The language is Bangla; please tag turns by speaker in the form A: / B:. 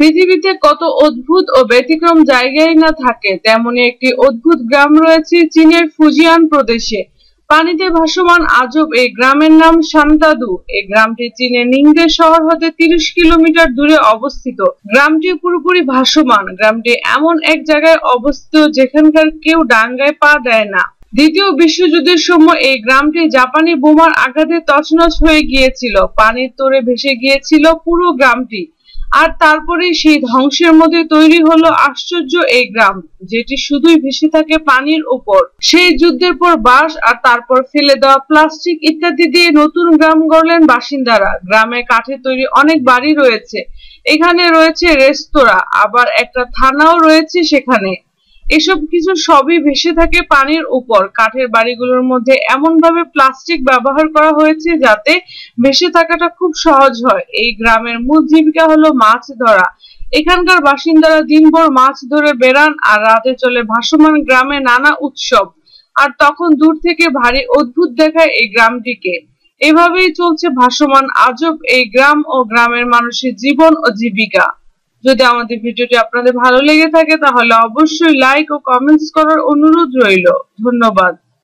A: পৃথিবীতে কত অদ্ভুত ও ব্যতিক্রম জায়গায় না থাকে, তেমনি একটি অদ্ভুত গ্রাম রয়েছে চীনের ফুজিয়ান প্রদেশে। পানিতে ভাসমান আজব এই গ্রামের নাম শান্তাদু। এই গ্রামটি চীনের নিংদে শহর হতে 30 কিলোমিটার দূরে অবস্থিত। গ্রামটি পুরোপুরি ভাসমান। গ্রামটি এমন এক জায়গায় অবস্থিত যেখানকার কেউ ডাঙ্গায় পা দেয় না। দ্বিতীয় বিশ্বযুদ্ধের সময় এই গ্রামটি জাপানি বোমার আঘাতে তছনছ হয়ে গিয়েছিল। পানির তোড়ে ভেসে গিয়েছিল পুরো গ্রামটি। আর তারপরে সেই ধ্বংসের মধ্যে তৈরি হলো আশ্চর্য এই গ্রাম, যেটি শুধুই ভেসে থাকে পানির উপর। সেই যুদ্ধের পর বাঁশ আর তারপর ফেলে দেওয়া প্লাস্টিক ইত্যাদি দিয়ে নতুন গ্রাম গড়লেন বাসিন্দারা। গ্রামে কাঠের তৈরি অনেক বাড়ি রয়েছে। এখানে রয়েছে রেস্তোরাঁ, আবার একটা থানাও রয়েছে সেখানে। এসব কিছু সবই ভেসে থাকে পানির উপর। কাঠের বাড়িগুলোর মধ্যে এমন ভাবে প্লাস্টিক ব্যবহার করা হয়েছে যাতে ভেসে থাকাটা খুব সহজ হয়। এই গ্রামের মূল জীবিকা হলো মাছ ধরা। এখানকার বাসিন্দারা দিনভর মাছ ধরে বেড়ান আর রাতে চলে ভাসমান গ্রামে নানা উৎসব। আর তখন দূর থেকে ভারী অদ্ভুত দেখায় এই গ্রামটিকে। এভাবেই চলছে ভাসমান আজব এই গ্রাম ও গ্রামের মানুষের জীবন ও জীবিকা। যদি আমাদের ভিডিওটি আপনাদের ভালো লেগে থাকে তাহলে অবশ্যই লাইক ও কমেন্টস করার অনুরোধ রইল। ধন্যবাদ।